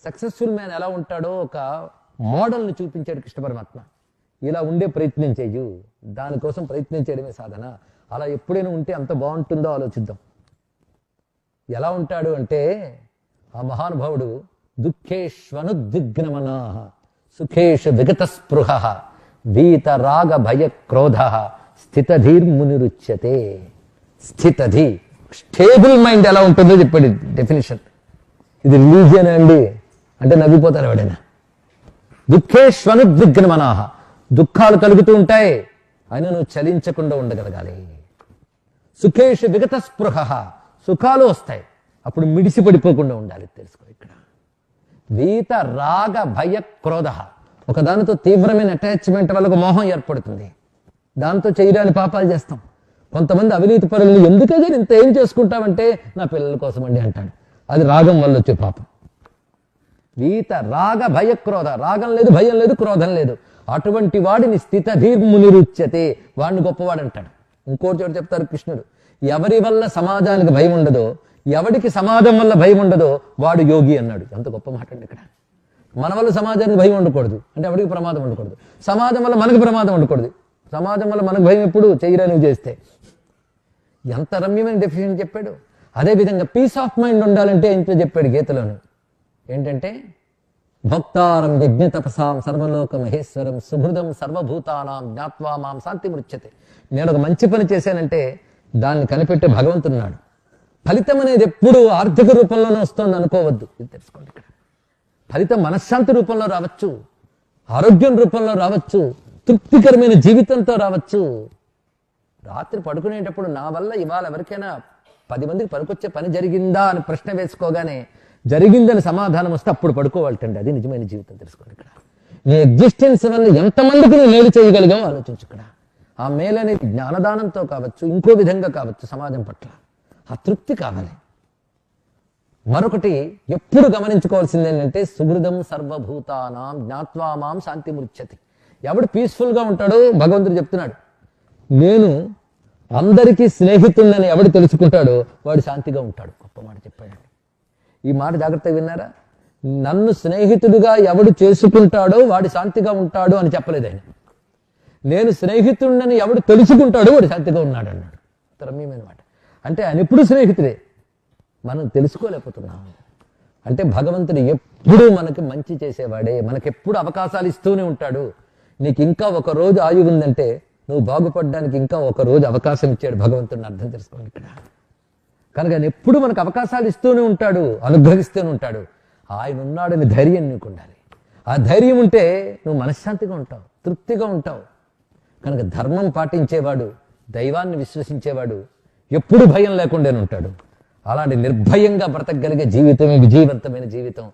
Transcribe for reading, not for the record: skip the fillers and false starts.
Successful man ఎలా ఉంటాడో ఒక మోడల్ని చూపించాడు కృష్ణ పరమాత్మ. ఇలా ఉండే ప్రయత్నం చెయ్యు, దానికోసం ప్రయత్నం చేయడమే సాధన. అలా ఎప్పుడైనా ఉంటే అంత బాగుంటుందో ఆలోచిద్దాం. ఎలా ఉంటాడు అంటే ఆ మహానుభావుడు దుఃఖేష్వనుద్విగ్నమనా సుఖేషు విగత స్పృహ వీత రాగ భయ క్రోధ స్థితధీర్మునిరుచ్యతే. స్థితధి స్టేబుల్ మైండ్ ఎలా ఉంటుందో చెప్పాడు డెఫినేషన్. ఇది రిలీజియన్ అండి అంటే నవ్విపోతారు ఎవడైనా. దుఃఖేష్వనుద్విగ్నమనా, దుఃఖాలు కలుగుతూ ఉంటాయి అయినా నువ్వు చలించకుండా ఉండగలగాలి. సుఖేషు విగత స్పృహ, సుఖాలు వస్తాయి అప్పుడు మిడిసి పడిపోకుండా ఉండాలి. తెలుసుకో ఇక్కడ వీత రాగ భయ క్రోధ, ఒకదానితో తీవ్రమైన అటాచ్మెంట్ వల్ల ఒక మోహం ఏర్పడుతుంది, దాంతో చేయరాని పాపాలు చేస్తాం. కొంతమంది అవినీతి పరులను ఎందుకని ఇంత ఏం చేసుకుంటామంటే నా పిల్లల కోసం అండి అంటాడు, అది రాగం వల్ల వచ్చే పాపం. వీత రాగ భయ క్రోధ, రాగం లేదు భయం లేదు క్రోధం లేదు, అటువంటి వాడిని స్థితధీర్మునిరుచ్యతే, వాడిని గొప్పవాడు అంటాడు. ఇంకోటి చోటు చెప్తారు కృష్ణుడు, ఎవరి వల్ల సమాజానికి భయం ఉండదో, ఎవడికి సమాజం వల్ల భయం ఉండదో వాడు యోగి అన్నాడు. ఎంత గొప్ప మాట అండి ఇక్కడ. మన వల్ల సమాజానికి భయం ఉండకూడదు అంటే ఎవడికి ప్రమాదం ఉండకూడదు, సమాజం వల్ల మనకు ప్రమాదం ఉండకూడదు. సమాజం వల్ల మనకు భయం ఎప్పుడు చేయరానివి చేస్తే. ఎంత రమ్యమైన డెఫినేషన్ చెప్పాడు. అదేవిధంగా పీస్ ఆఫ్ మైండ్ ఉండాలంటే ఇంట్లో చెప్పాడు గీతలోను. ఏంటంటే భక్తారం యజ్ఞ తపసాం సర్వలోక మహేశ్వరం సుహృదం సర్వభూతానాం జ్ఞాత్వా మాం శాంతి మృచ్యతే. నేను ఒక మంచి పని చేశానంటే దాన్ని కనిపెట్టే భగవంతున్నాడు. ఫలితం అనేది ఎప్పుడు ఆర్థిక రూపంలోనే వస్తుంది అనుకోవద్దు. ఇది తెలుసుకోండి ఇక్కడ. ఫలితం మనశ్శాంతి రూపంలో రావచ్చు, ఆరోగ్యం రూపంలో రావచ్చు, తృప్తికరమైన జీవితంతో రావచ్చు. రాత్రి పడుకునేటప్పుడు నా వల్ల ఇవాళ ఎవరికైనా 10 మందికి పనికొచ్చే పని జరిగిందా అని ప్రశ్న వేసుకోగానే జరిగిందని సమాధానం వస్తే అప్పుడు పడుకోవాలంటండి. అది నిజమైన జీవితం. తెలుసుకోండి ఇక్కడ. నీ ఎగ్జిస్టెన్స్ వల్ల ఎంతమందికి నువ్వు మేలు చేయగలిగావు ఆలోచించు ఇక్కడ. ఆ మేలు అనేది జ్ఞానదానంతో కావచ్చు, ఇంకో విధంగా కావచ్చు, సమాజం పట్ల ఆ తృప్తి కావాలి. మరొకటి ఎప్పుడు గమనించుకోవాల్సింది ఏంటంటే సుహృదం సర్వభూతానాం జ్ఞాత్వా మాం శాంతి మృచ్యతి. ఎవడు పీస్ఫుల్గా ఉంటాడో భగవంతుడు చెప్తున్నాడు, నేను అందరికీ స్నేహితుడిని ఎవడు తెలుసుకుంటాడో వాడు శాంతిగా ఉంటాడు. గొప్ప మాట చెప్పాడండి. ఈ మాట జాగ్రత్తగా విన్నారా? నన్ను స్నేహితుడిగా ఎవడు చేసుకుంటాడో వాడు శాంతిగా ఉంటాడు అని చెప్పలేదు ఆయన. నేను స్నేహితుడిని ఎవడు తెలుసుకుంటాడో వాడు శాంతిగా ఉన్నాడు అన్నాడు. రమ్యమైన మాట. అంటే ఆయన ఎప్పుడు స్నేహితుడే, మనం తెలుసుకోలేకపోతున్నాం. అంటే భగవంతుడు ఎప్పుడూ మనకి మంచి చేసేవాడే, మనకెప్పుడు అవకాశాలు ఇస్తూనే ఉంటాడు. నీకు ఇంకా ఒక రోజు ఆయువు ఉందంటే నువ్వు బాగుపడడానికి ఇంకా ఒక రోజు అవకాశం ఇచ్చాడు భగవంతుడిని. అర్థం చేసుకోండి ఇక్కడ. కనుక ఆయన ఎప్పుడు మనకు అవకాశాలు ఇస్తూనే ఉంటాడు, అనుగ్రహిస్తూనే ఉంటాడు. ఆయన ఉన్నాడని ధైర్యం నీకు ఉండాలి. ఆ ధైర్యం ఉంటే నువ్వు మనశ్శాంతిగా ఉంటావు, తృప్తిగా ఉంటావు. కనుక ధర్మం పాటించేవాడు, దైవాన్ని విశ్వసించేవాడు ఎప్పుడు భయం లేకుండానే ఉంటాడు. అలాంటి నిర్భయంగా బ్రతకగలిగే జీవితమే విజయవంతమైన జీవితం.